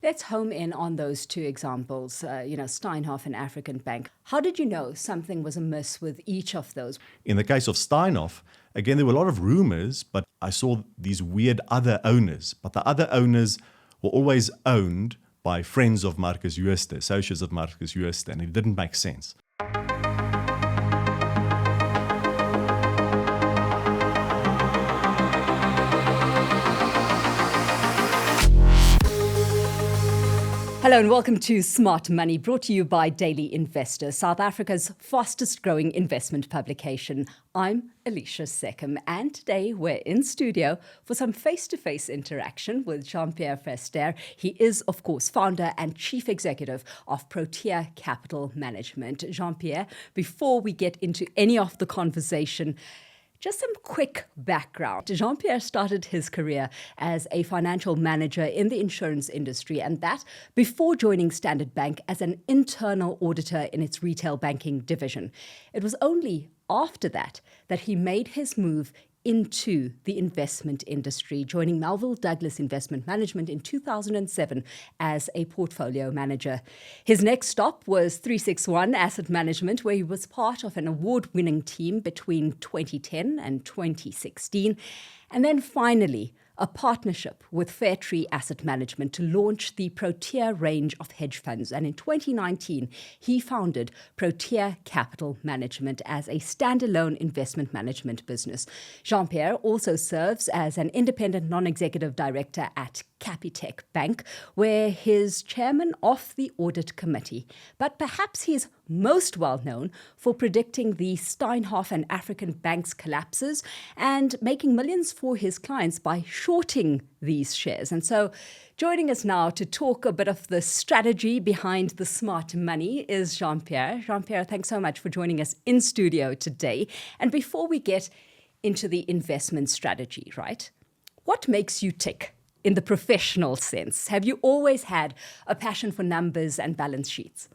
Let's home in on those two examples, Steinhoff and African Bank. How did you know something was amiss with each of those? In the case of Steinhoff, again, there were a lot of rumors, but I saw these weird other owners. But the other owners were always owned by friends of Marcus Jooste, associates of Marcus Jooste, and it didn't make sense. Hello and welcome to Smart Money, brought to you by Daily Investor, South Africa's fastest growing investment publication. I'm Alishia Seckam, and today we're in studio for some face-to-face interaction with Pierre Verster. He is, of course, founder and chief executive of Protea Capital Management. Jean-Pierre, before we get into any of the conversation, just some quick background. Jean-Pierre started his career as a financial manager in the insurance industry, and that before joining Standard Bank as an internal auditor in its retail banking division. It was only after that he made his move into the investment industry, joining Melville Douglas Investment Management in 2007 as a portfolio manager. His next stop was 361 Asset Management, where he was part of an award-winning team between 2010 and 2016. And then finally, a partnership with Fairtree Asset Management to launch the Protea range of hedge funds. And in 2019, he founded Protea Capital Management as a standalone investment management business. Jean-Pierre also serves as an independent non-executive director at Capitec Bank, where he's chairman of the audit committee. But perhaps he's most well known for predicting the Steinhoff and African Bank's collapses and making millions for his clients by shorting these shares. And so joining us now to talk a bit of the strategy behind the smart money is Jean-Pierre. Jean-Pierre, thanks so much for joining us in studio today. And before we get into the investment strategy, right, what makes you tick? In the professional sense, have you always had a passion for numbers and balance sheets?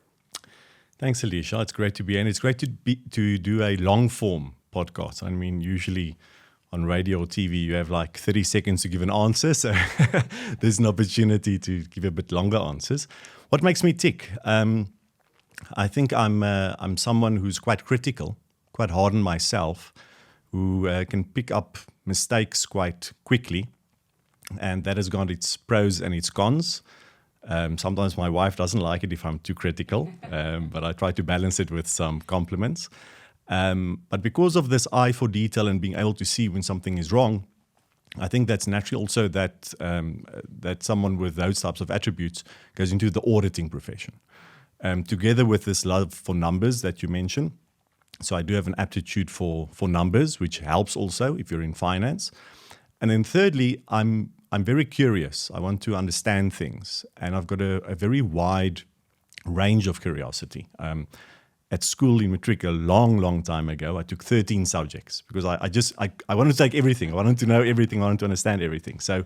Thanks, Alishia. It's great to be here. And it's great to do a long-form podcast. I mean, usually on radio or TV, you have like 30 seconds to give an answer. So there's an opportunity to give a bit longer answers. What makes me tick? I think I'm someone who's quite critical, quite hard on myself, who can pick up mistakes quite quickly. And that has got its pros and its cons. Sometimes my wife doesn't like it if I'm too critical, but I try to balance it with some compliments. But because of this eye for detail and being able to see when something is wrong, I think that's naturally also that someone with those types of attributes goes into the auditing profession. Together with this love for numbers that you mentioned, so I do have an aptitude for numbers, which helps also if you're in finance. And then thirdly, I'm very curious. I want to understand things. And I've got a very wide range of curiosity. At school in Matric a long time ago, I took 13 subjects because I wanted to take everything. I wanted to know everything. I wanted to understand everything. So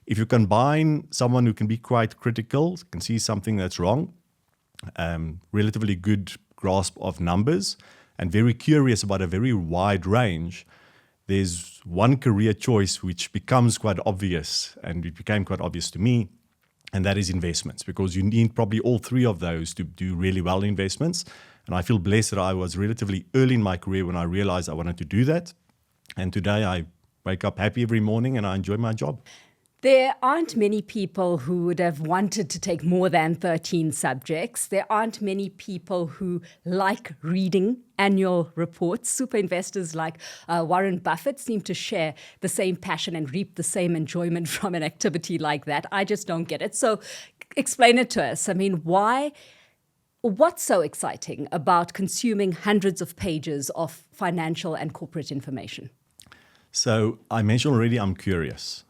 if you combine someone who can be quite critical, can see something that's wrong, relatively good grasp of numbers, and very curious about a very wide range, there's one career choice which becomes quite obvious, and it became quite obvious to me, and that is investments, because you need probably all three of those to do really well in investments. And I feel blessed that I was relatively early in my career when I realized I wanted to do that. And today I wake up happy every morning and I enjoy my job. There aren't many people who would have wanted to take more than 13 subjects. There aren't many people who like reading annual reports. Super investors like Warren Buffett seem to share the same passion and reap the same enjoyment from an activity like that. I just don't get it. So explain it to us. I mean, what's so exciting about consuming hundreds of pages of financial and corporate information? So I mentioned already I'm curious.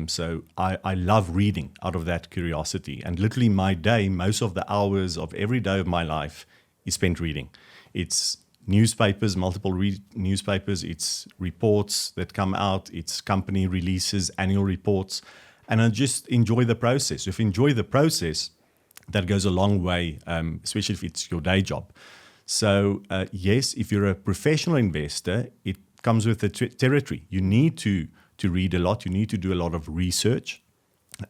So I love reading out of that curiosity. And literally my day, most of the hours of every day of my life is spent reading. It's newspapers, multiple newspapers, it's reports that come out, it's company releases, annual reports. And I just enjoy the process. If you enjoy the process, that goes a long way, especially if it's your day job. So yes, if you're a professional investor, it comes with the territory. You need to read a lot. You need to do a lot of research.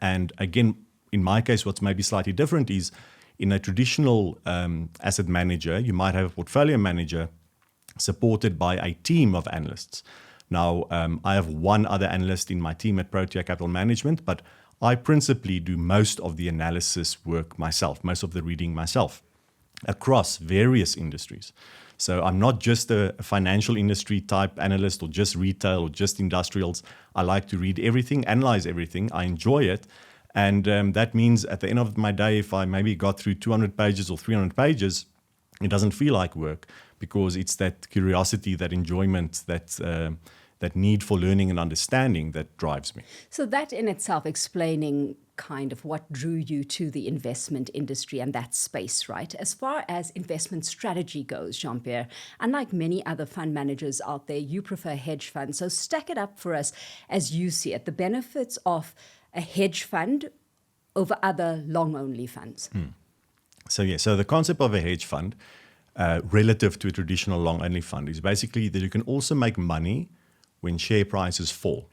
And again, in my case, what's maybe slightly different is in a traditional asset manager, you might have a portfolio manager supported by a team of analysts. Now, I have one other analyst in my team at Protea Capital Management, but I principally do most of the analysis work myself, most of the reading myself across various industries. So I'm not just a financial industry type analyst or just retail or just industrials. I like to read everything, analyze everything. I enjoy it. And that means at the end of my day, if I maybe got through 200 pages or 300 pages, it doesn't feel like work because it's that curiosity, that enjoyment, that need for learning and understanding that drives me. So that in itself explaining kind of what drew you to the investment industry and that space, right? As far as investment strategy goes, Jean-Pierre, unlike many other fund managers out there, you prefer hedge funds. So stack it up for us as you see it, the benefits of a hedge fund over other long-only funds. So the concept of a hedge fund relative to a traditional long-only fund is basically that you can also make money when share prices fall.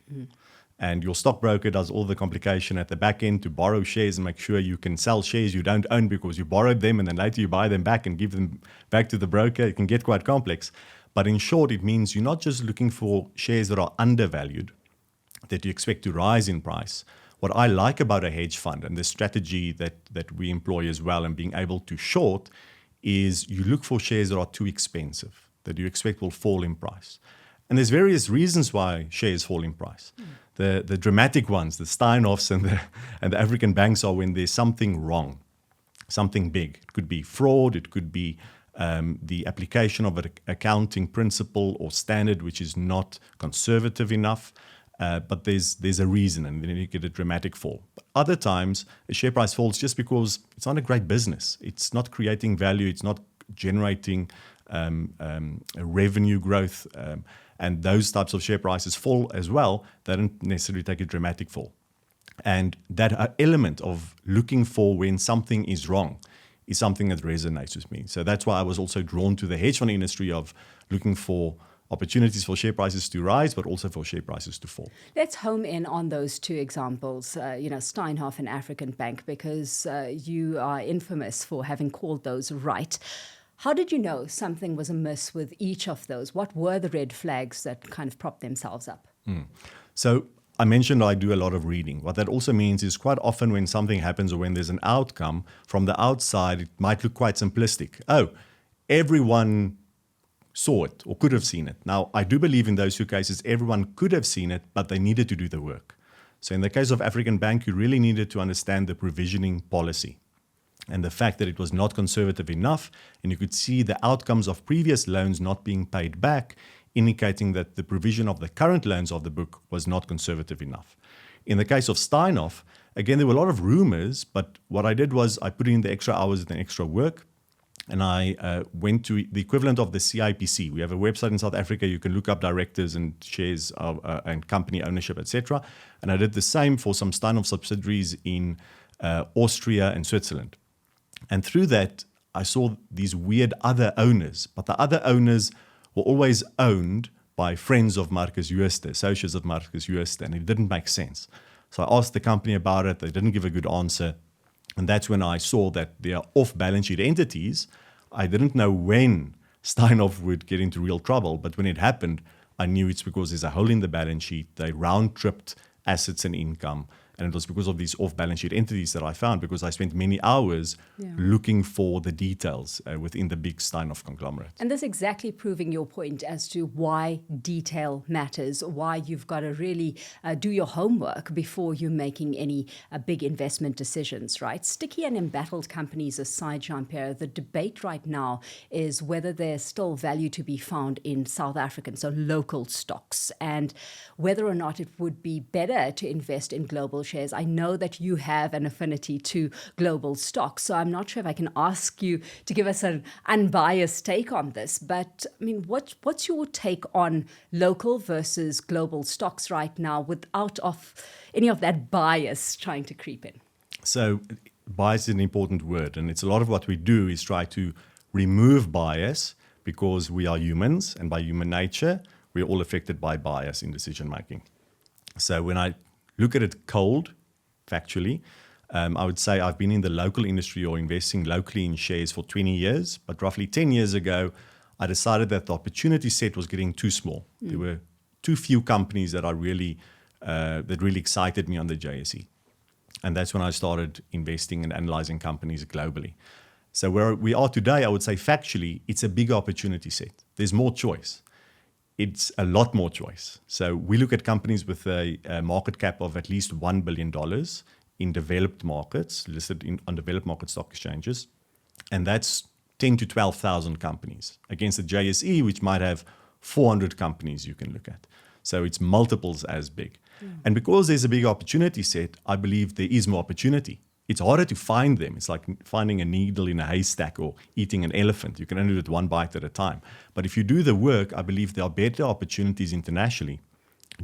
And your stockbroker does all the complication at the back end to borrow shares and make sure you can sell shares you don't own because you borrowed them and then later you buy them back and give them back to the broker. It can get quite complex. But in short, it means you're not just looking for shares that are undervalued, that you expect to rise in price. What I like about a hedge fund and the strategy that we employ as well and being able to short is you look for shares that are too expensive, that you expect will fall in price. And there's various reasons why shares fall in price. The dramatic ones, the Steinhoffs and the African banks, are when there's something wrong, something big. It could be fraud, it could be the application of an accounting principle or standard which is not conservative enough. But there's a reason, and then you get a dramatic fall. But other times, a share price falls just because it's not a great business. It's not creating value. It's not generating revenue growth. And those types of share prices fall as well. They don't necessarily take a dramatic fall. And that element of looking for when something is wrong is something that resonates with me. So that's why I was also drawn to the hedge fund industry of looking for opportunities for share prices to rise, but also for share prices to fall. Let's home in on those two examples, Steinhoff and African Bank, because you are infamous for having called those right. How did you know something was amiss with each of those? What were the red flags that kind of propped themselves up? So I mentioned I do a lot of reading. What that also means is quite often when something happens or when there's an outcome, from the outside, it might look quite simplistic. Oh, everyone saw it or could have seen it. Now, I do believe in those two cases, everyone could have seen it, but they needed to do the work. So in the case of African Bank, you really needed to understand the provisioning policy and the fact that it was not conservative enough, and you could see the outcomes of previous loans not being paid back, indicating that the provision of the current loans of the book was not conservative enough. In the case of Steinhoff, again, there were a lot of rumors, but what I did was I put in the extra hours and the extra work, and I went to the equivalent of the CIPC. We have a website in South Africa. You can look up directors and shares of, and company ownership, etc. And I did the same for some Steinhoff subsidiaries in Austria and Switzerland. And through that, I saw these weird other owners, but the other owners were always owned by friends of Marcus Jooste, associates of Marcus Jooste, and it didn't make sense. So I asked the company about it. They didn't give a good answer. And that's when I saw that they are off-balance sheet entities. I didn't know when Steinhoff would get into real trouble, but when it happened, I knew it's because there's a hole in the balance sheet. They round-tripped assets and income. And it was because of these off-balance sheet entities that I found, because I spent many hours looking for the details within the big Steinhoff conglomerate. And this exactly proving your point as to why detail matters, why you've got to really do your homework before you're making any big investment decisions, right? Sticky and embattled companies aside, Jean-Pierre, the debate right now is whether there's still value to be found in South African, so local stocks, and whether or not it would be better to invest in global shares. I know that you have an affinity to global stocks, so I'm not sure if I can ask you to give us an unbiased take on this, but I mean, what's your take on local versus global stocks right now without any of that bias trying to creep in? So bias is an important word, and it's a lot of what we do is try to remove bias because we are humans, and by human nature, we're all affected by bias in decision making. So when I look at it cold, factually, I would say I've been in the local industry or investing locally in shares for 20 years, but roughly 10 years ago, I decided that the opportunity set was getting too small. There were too few companies that really excited me on the JSE. And that's when I started investing and analyzing companies globally. So where we are today, I would say factually, it's a bigger opportunity set. There's more choice. It's a lot more choice. So we look at companies with a market cap of at least $1 billion in developed markets, listed on developed market stock exchanges. And that's 10 to 12,000 companies against the JSE, which might have 400 companies you can look at. So it's multiples as big. And because there's a big opportunity set, I believe there is more opportunity. It's harder to find them. It's like finding a needle in a haystack or eating an elephant. You can only do it one bite at a time. But if you do the work, I believe there are better opportunities internationally,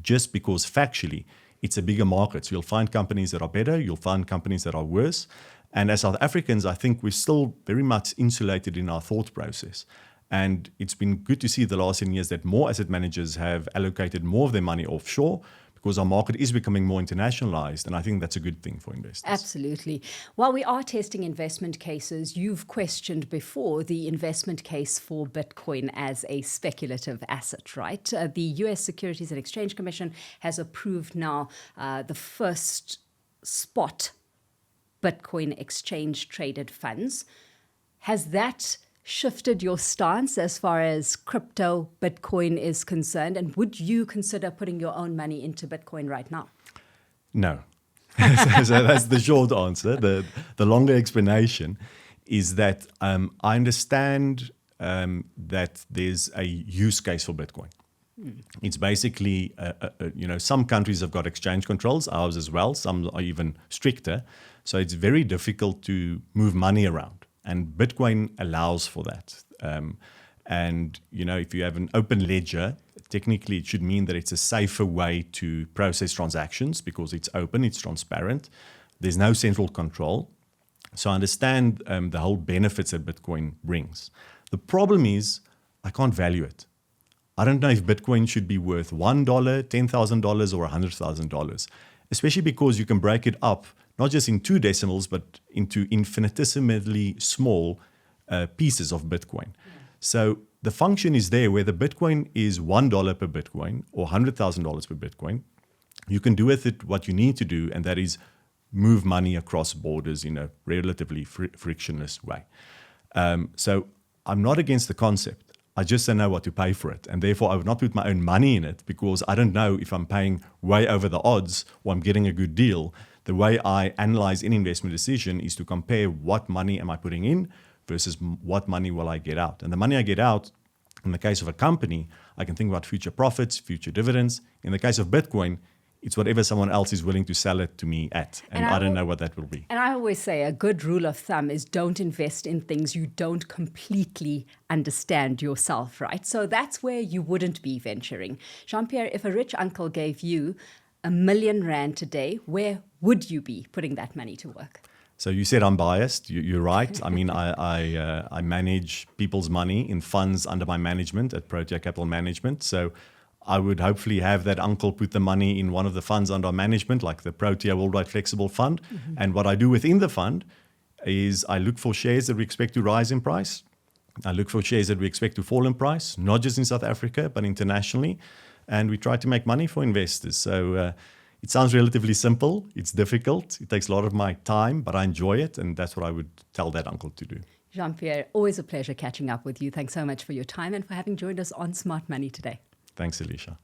just because factually it's a bigger market. So you'll find companies that are better, you'll find companies that are worse. And as South Africans, I think we're still very much insulated in our thought process. And it's been good to see the last 10 years that more asset managers have allocated more of their money offshore, because our market is becoming more internationalized, and I think that's a good thing for investors. Absolutely. While we are testing investment cases, you've questioned before the investment case for Bitcoin as a speculative asset, right? The US Securities and Exchange Commission has approved now the first spot Bitcoin exchange traded funds. Has that shifted your stance as far as crypto Bitcoin is concerned? And would you consider putting your own money into Bitcoin right now? No. So that's the short answer. The longer explanation is that I understand that there's a use case for Bitcoin. It's basically, some countries have got exchange controls, ours as well. Some are even stricter. So it's very difficult to move money around. And Bitcoin allows for that. If you have an open ledger, technically it should mean that it's a safer way to process transactions because it's open, it's transparent. There's no central control. So I understand the whole benefits that Bitcoin brings. The problem is I can't value it. I don't know if Bitcoin should be worth $1, $10,000 or $100,000, especially because you can break it up not just in 2 decimals, but into infinitesimally small pieces of Bitcoin. So the function is there where the Bitcoin is $1 per Bitcoin or $100,000 per Bitcoin. You can do with it what you need to do, and that is move money across borders in a relatively frictionless way. So I'm not against the concept. I just don't know what to pay for it. And therefore, I would not put my own money in it because I don't know if I'm paying way over the odds or I'm getting a good deal. The way I analyze any investment decision is to compare what money am I putting in versus what money will I get out. And the money I get out, in the case of a company, I can think about future profits, future dividends. In the case of Bitcoin, it's whatever someone else is willing to sell it to me at. And I don't know what that will be. And I always say a good rule of thumb is don't invest in things you don't completely understand yourself, right? So that's where you wouldn't be venturing. Jean-Pierre, if a rich uncle gave you R1 million today, where would you be putting that money to work? So you said I'm biased. You're right. I mean, I manage people's money in funds under my management at Protea Capital Management. So I would hopefully have that uncle put the money in one of the funds under management, like the Protea Worldwide Flexible Fund. Mm-hmm. And what I do within the fund is I look for shares that we expect to rise in price. I look for shares that we expect to fall in price, not just in South Africa, but internationally. And we try to make money for investors. So it sounds relatively simple. It's difficult. It takes a lot of my time, but I enjoy it. And that's what I would tell that uncle to do. Jean-Pierre, always a pleasure catching up with you. Thanks so much for your time and for having joined us on Smart Money today. Thanks, Alishia.